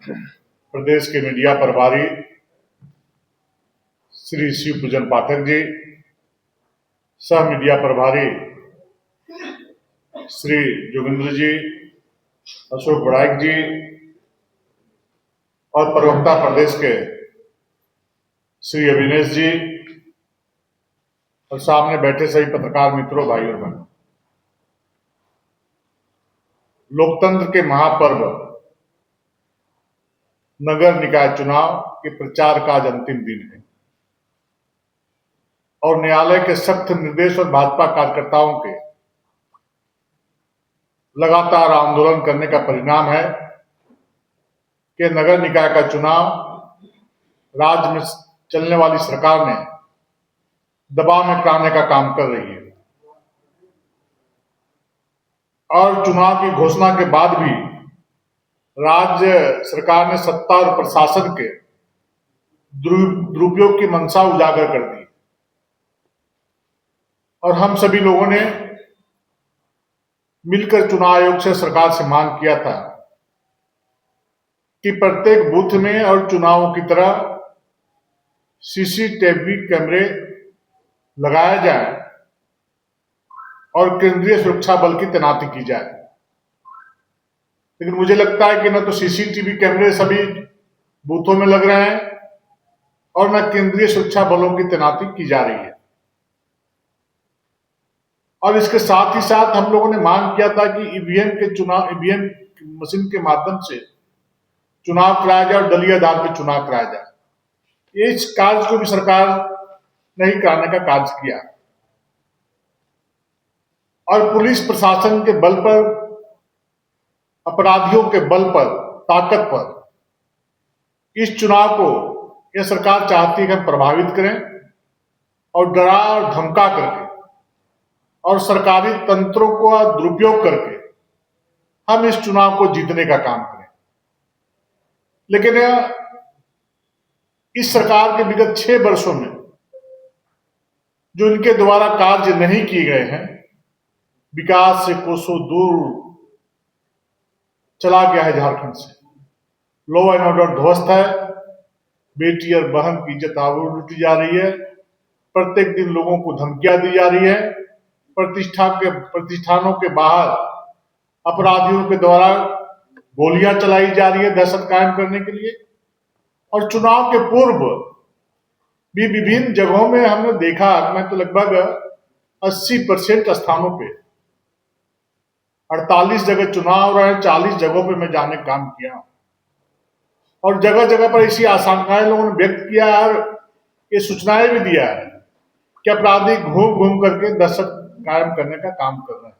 प्रदेश के मीडिया प्रभारी श्री शिव पूजन पाठक जी, सह मीडिया प्रभारी श्री जोगिंद्र जी, अशोक बड़ाइक जी और प्रवक्ता प्रदेश के श्री अविनेश जी और सामने बैठे सभी पत्रकार मित्रों, भाइयों बहनों, लोकतंत्र के महापर्व नगर निकाय चुनाव के प्रचार का आज अंतिम दिन है और न्यायालय के सख्त निर्देश और भाजपा कार्यकर्ताओं के लगातार आंदोलन करने का परिणाम है कि नगर निकाय का चुनाव राज्य में चलने वाली सरकार ने दबाव में कराने का काम कर रही है और चुनाव की घोषणा के बाद भी राज्य सरकार ने सत्ता और प्रशासन के दुरुपयोग की मंशा उजागर कर दी और हम सभी लोगों ने मिलकर चुनाव आयोग से सरकार से मांग किया था कि प्रत्येक बूथ में और चुनावों की तरह सीसीटीवी कैमरे लगाए जाए और केंद्रीय सुरक्षा बल की तैनाती की जाए। लेकिन मुझे लगता है कि न तो सीसीटीवी कैमरे सभी बूथों में लग रहे हैं और न केंद्रीय सुरक्षा बलों की तैनाती की जा रही है। और इसके साथ ही साथ हम लोगों ने मांग किया था कि ईवीएम मशीन के माध्यम से चुनाव कराया जाए और दलीय आधार पर चुनाव कराया जाए। इस कार्य को भी सरकार नहीं कराने का कार्य किया और पुलिस प्रशासन के बल पर, अपराधियों के बल पर, ताकत पर इस चुनाव को यह सरकार चाहती है कि हम प्रभावित करें और डरा और धमका करके और सरकारी तंत्रों को दुरुपयोग करके हम इस चुनाव को जीतने का काम करें। लेकिन इस सरकार के विगत 6 वर्षों में जो इनके द्वारा कार्य नहीं किए गए हैं, विकास से कोसों दूर चला गया है झारखंड से। लॉ एंड ऑर्डर ध्वस्त है, बेटी और बहन की इज्जत आबरू लूटी जा रही है, प्रत्येक दिन लोगों को धमकियां दी जा रही है, प्रतिष्ठानों के बाहर अपराधियों के द्वारा गोलियां चलाई जा रही है दहशत कायम करने के लिए। और चुनाव के पूर्व भी विभिन्न जगहों में हमने देखा, मैं तो लगभग 80% स्थानों पे 48 जगह चुनाव हो रहे हैं, 40 जगहों पे मैं जाने का काम किया और जगह जगह पर इसी आशंकाएं लोगों ने व्यक्त किया और ये सूचनाएं भी दिया है कि अपराधी घूम घूम करके दहशत कायम करने का काम कर रहे हैं,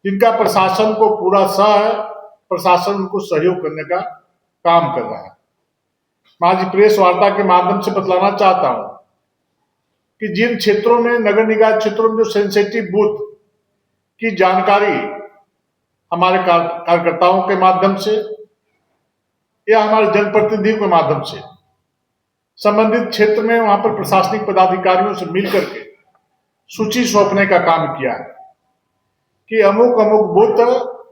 जिनका प्रशासन को पूरा प्रशासन उनको सहयोग करने का काम कर रहा है। मैं आज प्रेस वार्ता के माध्यम से बतलाना चाहता हूं कि जिन क्षेत्रों में, नगर निकाय क्षेत्रों में जो सेंसिटिव बूथ की जानकारी हमारे कार्यकर्ताओं के माध्यम से या हमारे जनप्रतिनिधियों के माध्यम से संबंधित क्षेत्र में वहां पर प्रशासनिक पदाधिकारियों से मिलकर के सूची सौंपने का काम किया है कि अमुक अमुक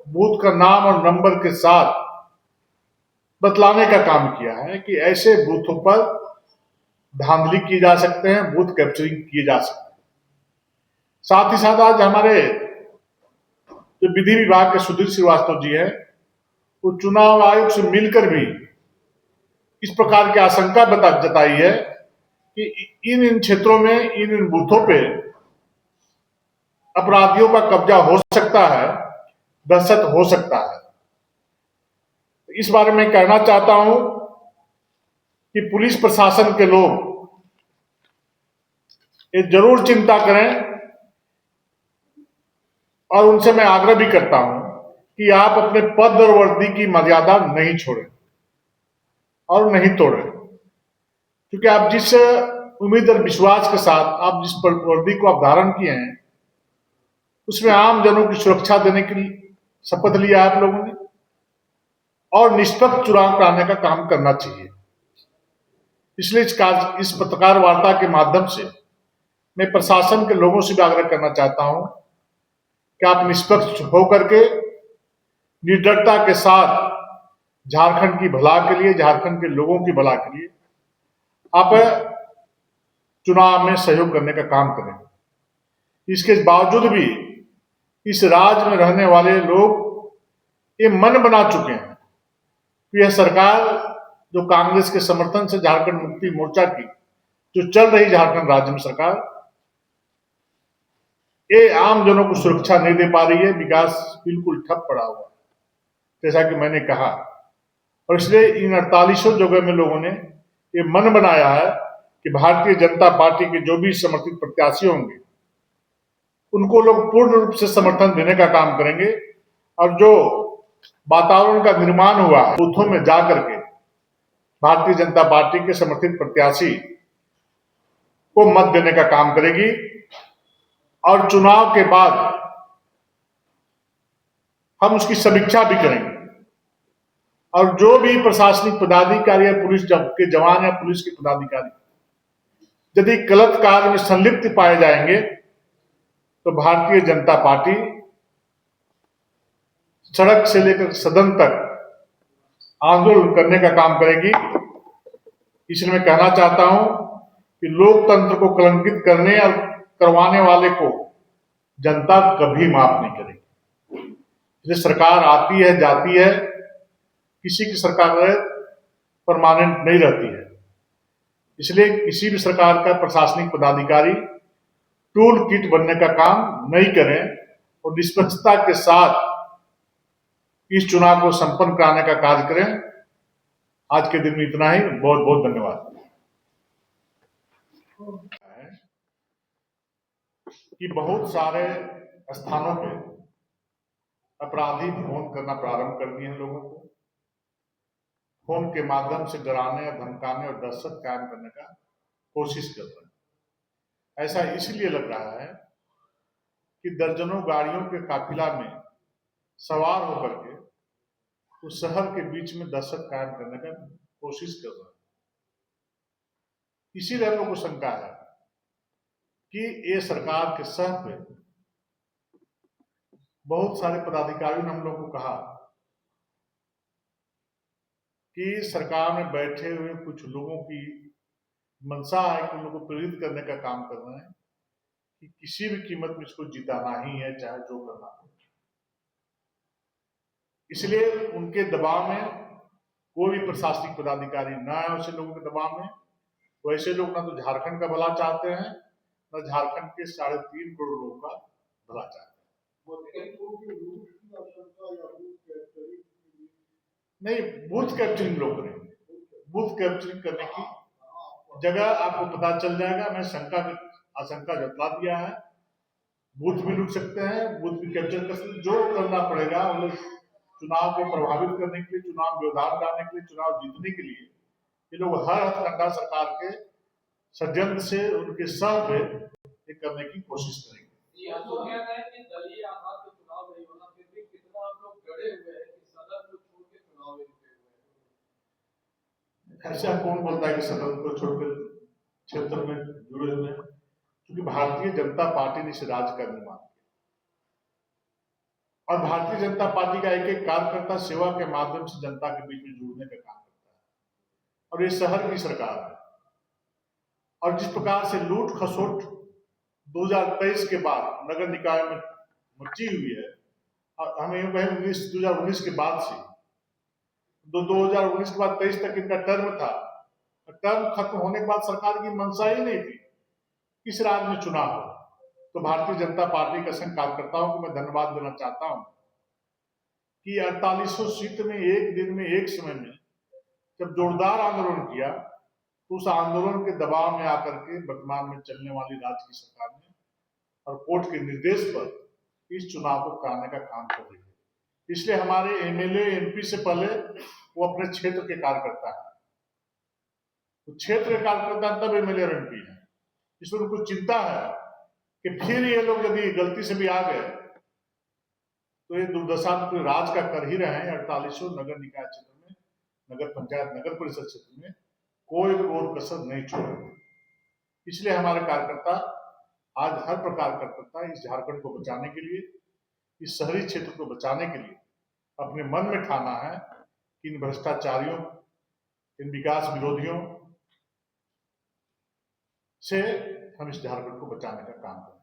बूथ का नाम और नंबर के साथ बतलाने का काम किया है कि ऐसे बूथों पर धांधली किए जा सकते हैं, बूथ कैप्चरिंग किए जा सकते हैं। साथ ही साथ आज हमारे जो विधि विभाग के सुधीर श्रीवास्तव जी हैं, वो चुनाव आयोग से मिलकर भी इस प्रकार की आशंका जताई है कि इन क्षेत्रों में, इन बूथों पे अपराधियों का कब्जा हो सकता है, दहशत हो सकता है। इस बारे में कहना चाहता हूं कि पुलिस प्रशासन के लोग ये जरूर चिंता करें और उनसे मैं आग्रह भी करता हूं कि आप अपने पद और वर्दी की मर्यादा नहीं छोड़ें और नहीं तोड़ें, क्योंकि आप जिस उम्मीद और विश्वास के साथ आप जिस वर्दी को आप धारण किए हैं, उसमें आम जनों की सुरक्षा देने के लिए शपथ लिया आप लोगों ने और निष्पक्ष चुनाव कराने का काम करना चाहिए। इसलिए इस पत्रकार वार्ता के माध्यम से मैं प्रशासन के लोगों से भी आग्रह करना चाहता हूं कि आप निष्पक्ष होकर के, निडरता के साथ झारखंड की भला के लिए, झारखंड के लोगों की भला के लिए आप चुनाव में सहयोग करने का काम करें। इसके बावजूद भी इस राज्य में रहने वाले लोग ये मन बना चुके हैं कि यह सरकार जो कांग्रेस के समर्थन से झारखंड मुक्ति मोर्चा की जो चल रही झारखंड राज्य में सरकार, ये आम जनों को सुरक्षा नहीं दे पा रही है, विकास बिल्कुल ठप पड़ा हुआ है, जैसा कि मैंने कहा। और इसलिए इन 48 जगह में लोगों ने ये मन बनाया है कि भारतीय जनता पार्टी के जो भी समर्थित प्रत्याशी होंगे उनको लोग पूर्ण रूप से समर्थन देने का काम करेंगे। और जो वातावरण का निर्माण हुआ है बूथों में जाकर के भारतीय जनता पार्टी के समर्थित प्रत्याशी को मत देने का काम करेगी। और चुनाव के बाद हम उसकी समीक्षा भी करेंगे और जो भी प्रशासनिक पदाधिकारी या पुलिस के जवान या पुलिस के पदाधिकारी यदि गलत कार्य में संलिप्त पाए जाएंगे तो भारतीय जनता पार्टी सड़क से लेकर सदन तक आंदोलन करने का काम करेगी। इसलिए मैं कहना चाहता हूं कि लोकतंत्र को कलंकित करने और करवाने वाले को जनता कभी माफ नहीं करेगी। इसलिए सरकार आती है जाती है, किसी की सरकार परमानेंट नहीं रहती है। इसलिए किसी भी सरकार का प्रशासनिक पदाधिकारी टूल किट बनने का काम नहीं करें और निष्पक्षता के साथ इस चुनाव को संपन्न कराने का कार्य करें। आज के दिन में इतना ही। बहुत बहुत धन्यवाद। कि बहुत सारे स्थानों पे अपराधी फोन करना प्रारंभ कर दिए हैं लोगों को, फोन के माध्यम से डराने और धमकाने और दहशत कायम करने का कोशिश कर रहे हैं। ऐसा इसलिए लग रहा है कि दर्जनों गाड़ियों के काफिला में सवार होकर के उस शहर के बीच में दहशत कायम करने का कोशिश कर रहे हैं। इसीलिए हम लोग को शंका है कि ये सरकार के सह पे बहुत सारे पदाधिकारियों ने हम लोग को कहा कि सरकार में बैठे हुए कुछ लोगों की मंशा है कि उन लोगों को प्रेरित करने का काम कर रहे हैं कि किसी भी कीमत में इसको जिताना ही है, चाहे जो करना हो। इसलिए उनके दबाव में कोई भी प्रशासनिक पदाधिकारी न आए उसे लोगों के दबाव में। वैसे लोग ना तो झारखंड का भला चाहते हैं, न झारखंड के 3.5 करोड़ लोगों का भला चाहते हैं। नहीं, बूथ कैप्चरिंग लोग करेंगे। बूथ कैप्चरिंग करने की जगह आपको पता चल जाएगा। मैं आशंका जतला दिया है। बूथ भी लूट सकते हैं, बूथ भी कैप्चर कर सकते हैं। जो करना पड़ेगा उन लोग चुनाव को प्रभावित करने के लिए, चुनाव व्यवधान डालने के लिए, चुनाव जीतने के लिए ये लोग हर हथकंडा सरकार के षड्यंत्र से उनके सह पे ये करने की कोशिश करेंगे। ऐसा कौन बोलता है कि सदन को छोड़कर क्षेत्र में जुड़े हुए हैं? क्योंकि भारतीय जनता पार्टी ने इस राज्य का निर्माण किया और भारतीय जनता पार्टी का एक एक कार्यकर्ता सेवा के माध्यम से जनता के बीच में जुड़ने का काम करता है। और ये शहर की सरकार है। और जिस प्रकार से लूट खसोट 2023 के बाद नगर निकाय में मची हुई है, और हमें यूं कहें 2019 के बाद से 2019 के बाद 23 तक इनका टर्म था। टर्म खत्म होने के बाद सरकार की मंशा ही नहीं थी किस राज्य में चुनाव हो। तो भारतीय जनता पार्टी के संघ कार्यकर्ताओं को मैं धन्यवाद देना चाहता हूं कि 4800 सीट में एक दिन में एक समय में जब जोरदार आंदोलन किया तो उस आंदोलन के दबाव में आकर के वर्तमान में चलने वाली राज्य की सरकार ने और कोर्ट के निर्देश पर इस चुनाव को कराने का काम कर रही है। इसलिए हमारे एमएलए एमपी से पहले वो अपने क्षेत्र के कार्यकर्ता है। तो क्षेत्र के कार्यकर्ता तब एमएलए और एमपी है। इसमें उनको चिंता है कि फिर ये लोग यदि गलती से भी आ गए तो ये दुर्दशा तो पूरे राज का कर ही रहे हैं। 48 नगर निकाय क्षेत्र में, नगर पंचायत, नगर परिषद क्षेत्र में कोई और कसर नहीं छोड़ेंगे। इसलिए हमारे कार्यकर्ता आज हर प्रकार करता है इस झारखंड को बचाने के लिए, इस शहरी क्षेत्र को बचाने के लिए अपने मन में ठाना है कि इन भ्रष्टाचारियों, इन विकास विरोधियों से हम इस झारखंड को बचाने का काम करें।